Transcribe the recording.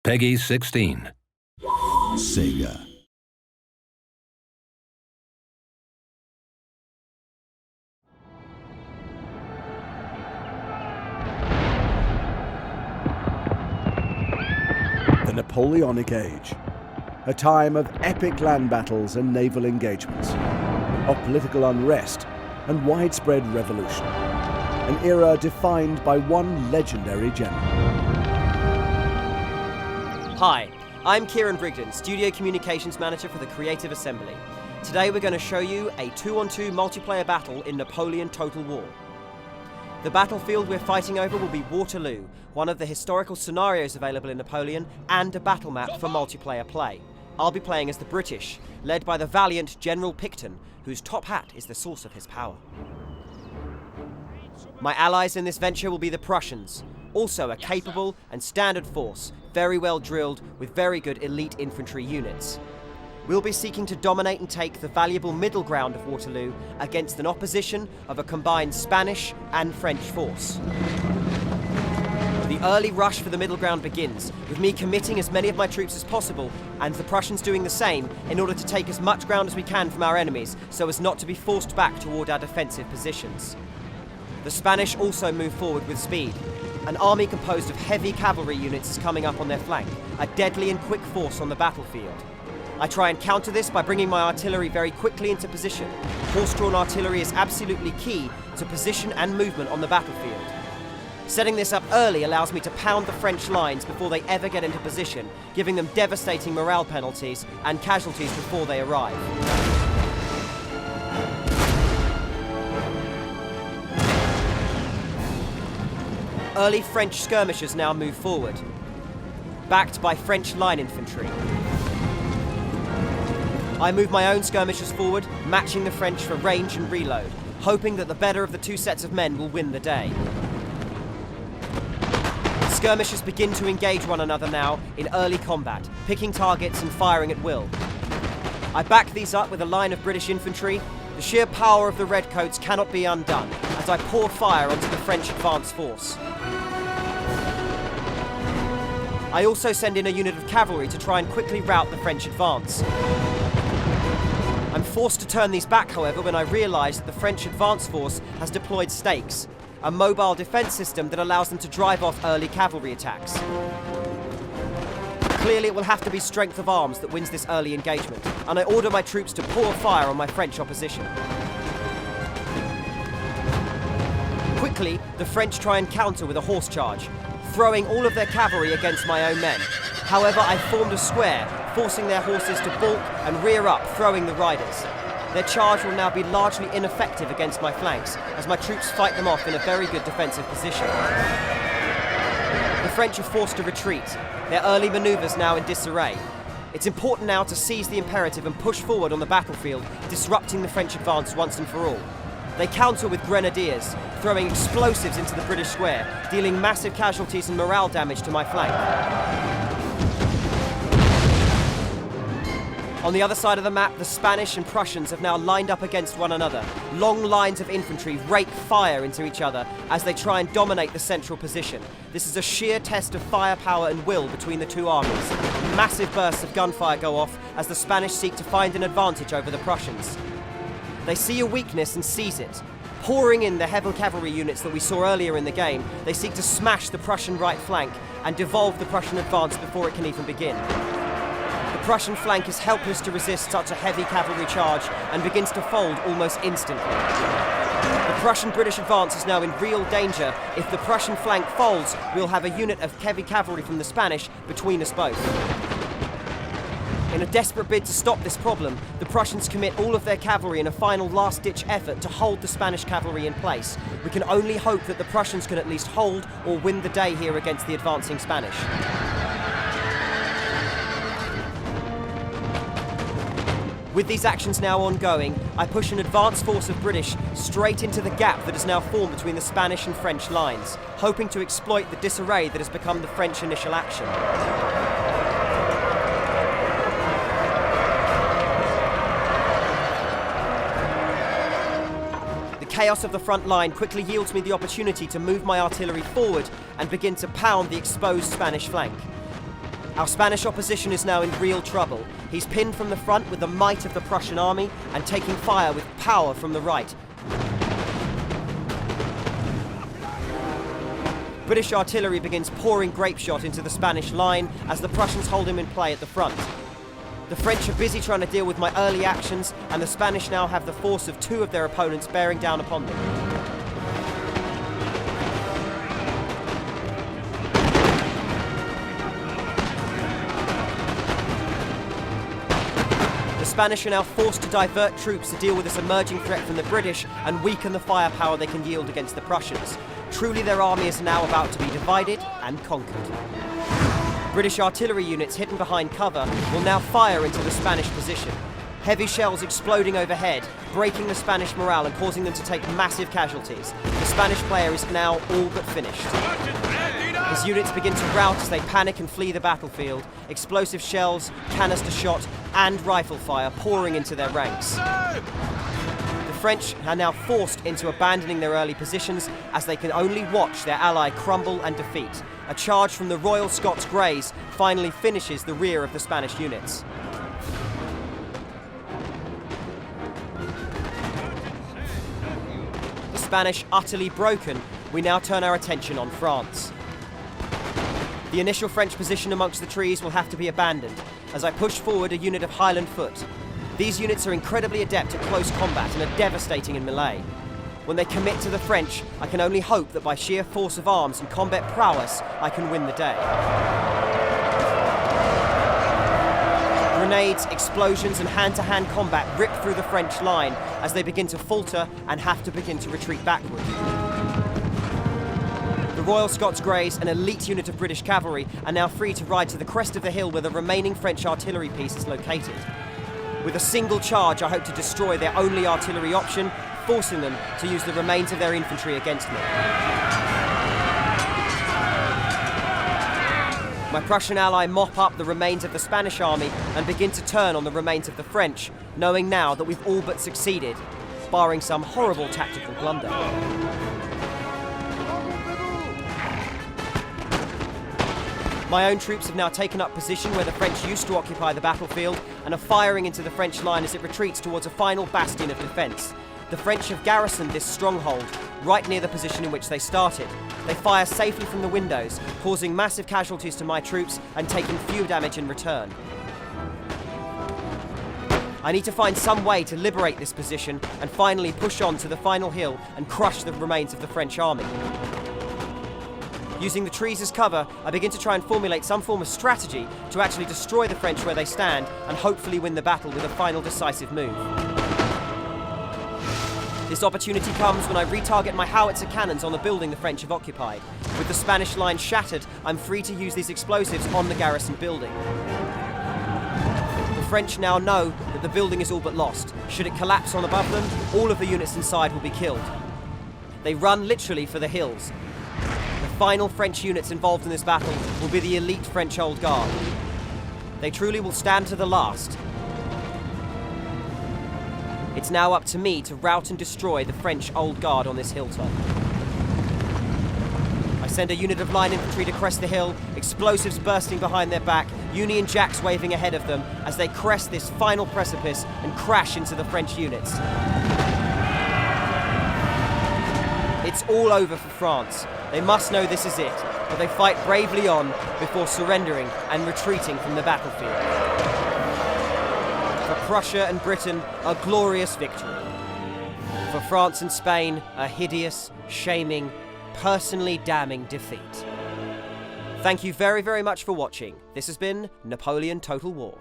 Peggy 16. Sega. The Napoleonic Age, a time of epic land battles and naval engagements, of political unrest and widespread revolution, an era defined by one legendary general. Hi, I'm Kieran Brigden, Studio Communications Manager for the Creative Assembly. Today we're going to show you a 2-on-2 multiplayer battle in Napoleon Total War. The battlefield we're fighting over will be Waterloo, one of the historical scenarios available in Napoleon, and a battle map for multiplayer play. I'll be playing as the British, led by the valiant General Picton, whose top hat is the source of his power. My allies in this venture will be the Prussians, also a capable and standard force, very well drilled with very good elite infantry units. We'll be seeking to dominate and take the valuable middle ground of Waterloo against an opposition of a combined Spanish and French force. The early rush for the middle ground begins, with me committing as many of my troops as possible and the Prussians doing the same in order to take as much ground as we can from our enemies so as not to be forced back toward our defensive positions. The Spanish also move forward with speed. An army composed of heavy cavalry units is coming up on their flank, a deadly and quick force on the battlefield. I try and counter this by bringing my artillery very quickly into position. Horse-drawn artillery is absolutely key to position and movement on the battlefield. Setting this up early allows me to pound the French lines before they ever get into position, giving them devastating morale penalties and casualties before they arrive. Early French skirmishes now move forward, backed by French line infantry. I move my own skirmishers forward, matching the French for range and reload, hoping that the better of the two sets of men will win the day. Skirmishers begin to engage one another now in early combat, picking targets and firing at will. I back these up with a line of British infantry. The sheer power of the redcoats cannot be undone as I pour fire onto the French advance force. I also send in a unit of cavalry to try and quickly rout the French advance. I'm forced to turn these back, however, when I realise that the French advance force has deployed stakes, a mobile defence system that allows them to drive off early cavalry attacks. Clearly it will have to be strength of arms that wins this early engagement, and I order my troops to pour fire on my French opposition. Quickly, the French try and counter with a horse charge, throwing all of their cavalry against my own men. However, I formed a square, forcing their horses to balk and rear up, throwing the riders. Their charge will now be largely ineffective against my flanks, as my troops fight them off in a very good defensive position. The French are forced to retreat, their early manoeuvres now in disarray. It's important now to seize the imperative and push forward on the battlefield, disrupting the French advance once and for all. They counter with grenadiers, throwing explosives into the British square, dealing massive casualties and morale damage to my flank. On the other side of the map, the Spanish and Prussians have now lined up against one another. Long lines of infantry rake fire into each other as they try and dominate the central position. This is a sheer test of firepower and will between the two armies. Massive bursts of gunfire go off as the Spanish seek to find an advantage over the Prussians. They see a weakness and seize it. Pouring in the heavy cavalry units that we saw earlier in the game, they seek to smash the Prussian right flank and devolve the Prussian advance before it can even begin. The Prussian flank is helpless to resist such a heavy cavalry charge and begins to fold almost instantly. The Prussian-British advance is now in real danger. If the Prussian flank folds, we'll have a unit of heavy cavalry from the Spanish between us both. In a desperate bid to stop this problem, the Prussians commit all of their cavalry in a final last-ditch effort to hold the Spanish cavalry in place. We can only hope that the Prussians can at least hold or win the day here against the advancing Spanish. With these actions now ongoing, I push an advance force of British straight into the gap that has now formed between the Spanish and French lines, hoping to exploit the disarray that has become the French initial action. The chaos of the front line quickly yields me the opportunity to move my artillery forward and begin to pound the exposed Spanish flank. Our Spanish opposition is now in real trouble. He's pinned from the front with the might of the Prussian army and taking fire with power from the right. British artillery begins pouring grape shot into the Spanish line as the Prussians hold him in play at the front. The French are busy trying to deal with my early actions, and the Spanish now have the force of 2 of their opponents bearing down upon them. The Spanish are now forced to divert troops to deal with this emerging threat from the British and weaken the firepower they can yield against the Prussians. Truly, their army is now about to be divided and conquered. British artillery units hidden behind cover will now fire into the Spanish position. Heavy shells exploding overhead, breaking the Spanish morale and causing them to take massive casualties. The Spanish player is now all but finished. His units begin to rout as they panic and flee the battlefield, explosive shells, canister shot, and rifle fire pouring into their ranks. The French are now forced into abandoning their early positions as they can only watch their ally crumble and defeat. A charge from the Royal Scots Greys finally finishes the rear of the Spanish units. The Spanish utterly broken, we now turn our attention on France. The initial French position amongst the trees will have to be abandoned as I push forward a unit of Highland foot. These units are incredibly adept at close combat and are devastating in melee. When they commit to the French, I can only hope that by sheer force of arms and combat prowess, I can win the day. Grenades, explosions and hand-to-hand combat rip through the French line as they begin to falter and have to begin to retreat backward. The Royal Scots Greys, an elite unit of British cavalry, are now free to ride to the crest of the hill where the remaining French artillery piece is located. With a single charge, I hope to destroy their only artillery option, forcing them to use the remains of their infantry against me. My Prussian ally mop up the remains of the Spanish army and begin to turn on the remains of the French, knowing now that we've all but succeeded, barring some horrible tactical blunder. My own troops have now taken up position where the French used to occupy the battlefield and are firing into the French line as it retreats towards a final bastion of defence. The French have garrisoned this stronghold right near the position in which they started. They fire safely from the windows, causing massive casualties to my troops and taking few damage in return. I need to find some way to liberate this position and finally push on to the final hill and crush the remains of the French army. Using the trees as cover, I begin to try and formulate some form of strategy to actually destroy the French where they stand and hopefully win the battle with a final decisive move. This opportunity comes when I retarget my howitzer cannons on the building the French have occupied. With the Spanish line shattered, I'm free to use these explosives on the garrison building. The French now know that the building is all but lost. Should it collapse on above them, all of the units inside will be killed. They run literally for the hills. The final French units involved in this battle will be the elite French Old Guard. They truly will stand to the last. It's now up to me to rout and destroy the French Old Guard on this hilltop. I send a unit of line infantry to crest the hill, explosives bursting behind their back, Union Jacks waving ahead of them as they crest this final precipice and crash into the French units. It's all over for France. They must know this is it, but they fight bravely on before surrendering and retreating from the battlefield. For Prussia and Britain, a glorious victory. For France and Spain, a hideous, shaming, personally damning defeat. Thank you very, very much for watching. This has been Napoleon Total War.